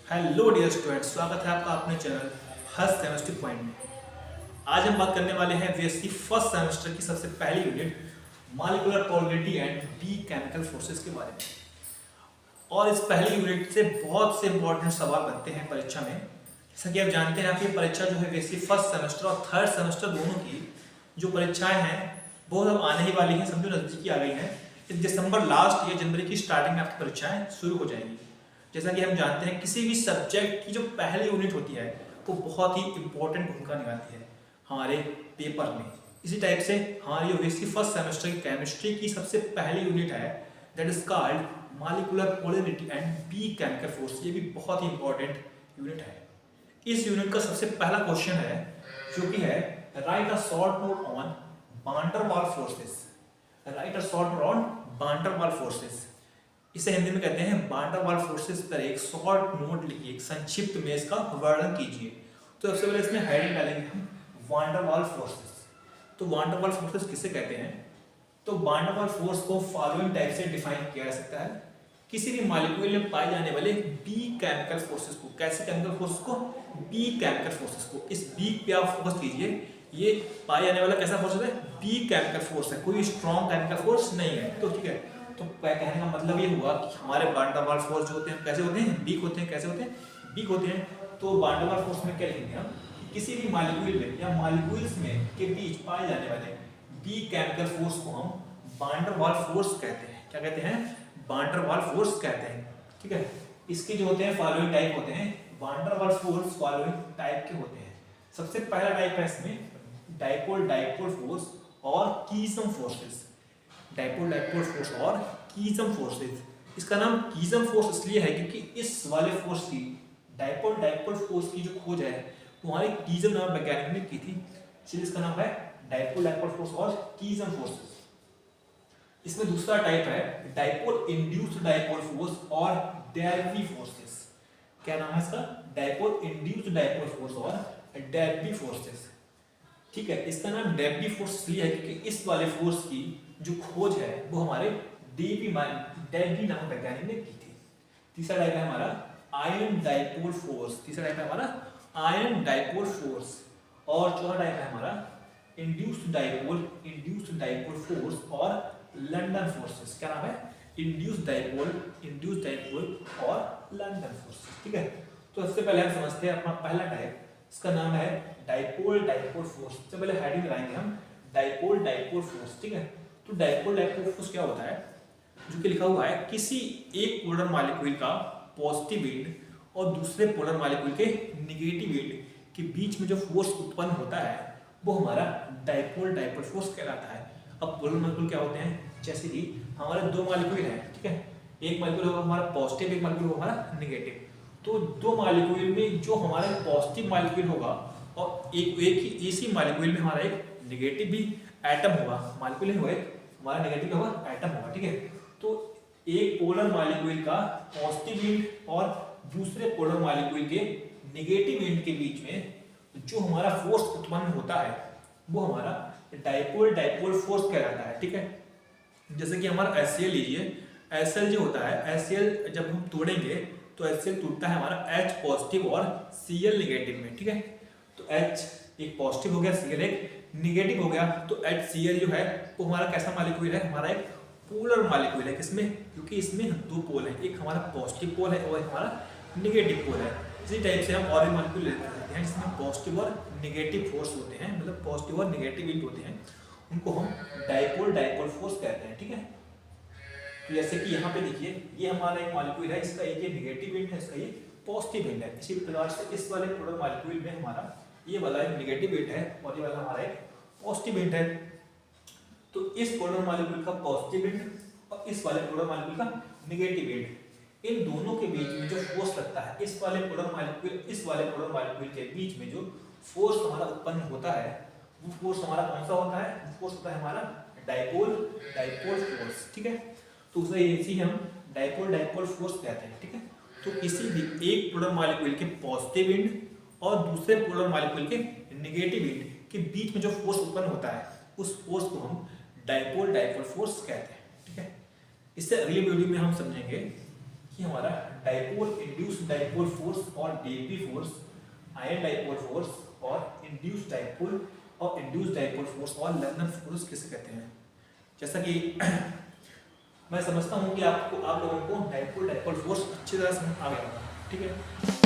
Hello dear student, स्वागत है आपका अपने चैनल हर सेमेस्टर पॉइंट में। आज हम बात करने वाले हैं बीएससी फर्स्ट सेमेस्टर की सबसे पहली unit molecular polarity and D chemical forces के बारे में। और इस पहली यूनिट से बहुत से इंपॉर्टेंट सवाल बनते हैं परीक्षा में। जैसा कि आप जानते हैं आपकी परीक्षा जो है बीएससी फर्स्ट सेमेस्टर और थर्ड सेमेस्टर दोनों की जो परीक्षाएं हैं वो अब आने ही वाली हैं, समझो नजदीकी आ गई हैं। इस दिसंबर लास्ट या जनवरी की स्टार्टिंग में आपकी परीक्षाएं शुरू हो जाएंगी। जैसा कि हम जानते हैं किसी भी सब्जेक्ट की जो पहली यूनिट होती है वो बहुत ही इंपॉर्टेंट भूमिका निभाती है हमारे पेपर में। इसी टाइप से हमारी बीएससी फर्स्ट सेमेस्टर की केमिस्ट्री की सबसे पहली यूनिट है that is called molecular polarity and be chemical force. ये भी बहुत ही इंपॉर्टेंट यूनिट है। इस यूनिट का सबसे पहला क्वेश्चन है जो कि है right a short note on van der Waals forces. Right a short note on van der Waals forces, इसे हिंदी में कहते हैं वान डेर वाल्स फोर्सेस पर एक शॉर्ट नोट लिखिए, एक संक्षिप्त में इसका वर्णन कीजिए। तो सबसे पहले इसमें हेडिंग डालेंगे हम वान डेर वाल्स फोर्सेस। तो वान डेर वाल्स फोर्सेस किसे कहते हैं? तो वान डेर वाल्स फोर्स को फॉलोइंग टाइप से डिफाइन किया जा सकता है किसी भी मॉलिक्यूल में पाए जाने वाले बी केमिकल फोर्सेस को। कैसे केमिकल फोर्सेस को? बी केमिकल फोर्सेस को। इस बी पे आप फोकस कीजिए। ये पाए जाने वाला कैसा फोर्स है? बी केमिकल फोर्स है, कोई स्ट्रॉन्ग केमिकल फोर्स नहीं है। तो ठीक है, तो कहने का मतलब ये हुआ कि हमारे वान डेर वाल्स फोर्स जो होते हैं कैसे होते हैं? वीक होते हैं। कैसे होते हैं? वीक होते हैं। तो वान डेर वाल्स फोर्स में क्या लिखेंगे हम? किसी भी मॉलिक्यूल में या मॉलिक्यूल्स में के बीच पाए जाने वाले बी केमिकल फोर्स को हम वान डेर वाल्स फोर्स कहते हैं। क्या कहते हैं? वान डेर वाल्स फोर्स कहते हैं। ठीक है, इसके जो होते हैं फॉलोइंग टाइप होते हैं। Van der Waals force following type के होते हैं। सबसे पहला टाइप है इसमें डाइपोल डाइपोल फोर्स और Keisam forces. Dipole dipole force और कीसम फोर्सेस। इसका नाम कीसम फोर्स इसलिए है क्योंकि इस वाले फोर्स की डाइपोल डाइपोल फोर्स की जो खोज है वो हमारे कीसम नाम वैज्ञानिक ने की थी, इसलिए इसका नाम है डाइपोल डाइपोल फोर्स और कीसम फोर्सेस। इसमें दूसरा टाइप है डाइपोल इंड्यूस्ड डाइपोल फोर्स और डेल्फी फोर्सेस। क्या नाम है इसका? डाइपोल इंड्यूस्ड डाइपोल फोर्स और डेल्फी फोर्सेस। ठीक है, इसका नाम डेल्फी फोर्स इसलिए है क्योंकि इस वाले फोर्स की जो खोज है वो हमारे डेल्फी नामक वैज्ञानिक ने की थी। तीसरा टाइप है हमारा आयरन डाइपोल फोर्स। तीसरा टाइप है हमारा आयरन डाइपोल फोर्स। और चौथा टाइप है हमारा इंड्यूस्ड डाइपोल फोर्स और लंदन फोर्सेस। क्या नाम है? इंड्यूस्ड डाइपोल और लंदन फोर्सेस। ठीक है, तो सबसे पहले हम समझते हैं अपना पहला टाइप। इसका नाम है डाइपोल डाइपोल फोर्स। सबसे पहले हेडिंग लगाएंगे हम डाइपोल डाइपोल फोर्स। ठीक है, तो डाइपोल डाइपोल फोर्स क्या होता है? जो कि लिखा हुआ है किसी एक पोलर मॉलिक्यूल का पॉजिटिव एंड और दूसरे पोलर मॉलिक्यूल के नेगेटिव एंड के बीच में जो फोर्स उत्पन्न होता है वो हमारा डाइपोल डाइपोल फोर्स कहलाता है। अब पोलर मॉलिक्यूल क्या होते हैं? जैसे कि हमारे दो मॉलिक्यूल हैं, ठीक है, एक मॉलिक्यूल होगा हमारा पॉजिटिव, एक मॉलिक्यूल होगा हमारा नेगेटिव। तो दो मॉलिक्यूल में जो हमारा पॉजिटिव मॉलिक्यूल होगा और एक ही इसी मॉलिक्यूल में हमारा एक नेगेटिव भी एटम होगा। मॉलिक्यूल नहीं होगा, हमारा नेगेटिव होगा, एटम होगा। ठीक है, तो एक पोलर मॉलिक्यूल का पॉजिटिव एंड और दूसरे पोलर मॉलिक्यूल के नेगेटिव एंड के बीच में जो हमारा फोर्स उत्पन्न होता है वो हमारा डाइपोल डाइपोल फोर्स कहलाता है। ठीक है, जैसे कि हमारा HCl लीजिए। HCl जो होता है, HCl जब हम तोड़ेंगे तो HCl टूटता है हमारा H पॉजिटिव और Cl नेगेटिव में। ठीक है, तो H एक पॉजिटिव हो गया, Cl एक नेगेटिव हो गया। तो HCl जो है वो हमारा कैसा मॉलिक्यूल है? हमारा एक पोलर मॉलिक्यूल है। किसमें? क्योंकि इसमें दो पोल है, एक हमारा पॉजिटिव पोल है और हमारा नेगेटिव पोल है। इसी टाइप से हम और भी मॉलिक्यूल लेते हैं जिसमें पॉजिटिव और नेगेटिव फोर्स होते हैं, मतलब पॉजिटिव और नेगेटिव एंड होते हैं, उनको हम डाइपोल डाइपोल फोर्स कहते हैं। ठीक है, तो जैसे कि यहाँ पे देखिए ये हमारा एक मॉलिक्यूल है, इसका एक ये नेगेटिव एंड है, इसका ये पॉजिटिव एंड है। इसी प्रकार से इस वाले पोलर मॉलिक्यूल में हमारा ये वाला एक नेगेटिव एंड है और ये वाला हमारा एक पॉजिटिव एंड है। तो इस पोलर मॉलिक्यूल का पॉजिटिव एंड और इस वाले पोलर मॉलिक्यूल का नेगेटिव एंड, इन दोनों के बीच में जो फोर्स लगता है, इस वाले पोलर मॉलिक्यूल के बीच में जो फोर्स हमारा उत्पन्न होता है वो फोर्स हमारा कौन सा होता है? वो फोर्स होता है हमारा डाइपोल डाइपोल फोर्स। ठीक है, तो उसे इसी हम डाइपोल डाइपोल फोर्स कहते हैं। ठीक है, तो किसी भी एक पोलर मॉलिक्यूल के पॉजिटिव एंड और दूसरे पोलर मॉलिक्यूल के नेगेटिव एंड के बीच में जो फोर्स उत्पन्न होता है उस फोर्स को हम डाइपोल डाइपोल फोर्स कहते हैं। ठीक है, इससे अगली वीडियो में हम समझेंगे कि हमारा डाइपोल इंड्यूस डाइपोल फोर्स और DP force, ion dipole force और इंड्यूस डाइपोल और इंड्यूस डाइपोल फोर्स और लंदन फोर्स किसे कहते हैं। जैसा कि मैं समझता हूँ कि आप लोगों को डाइपोल डाइपोल फोर्स अच्छी तरह समझ आ गया होगा, ठीक है।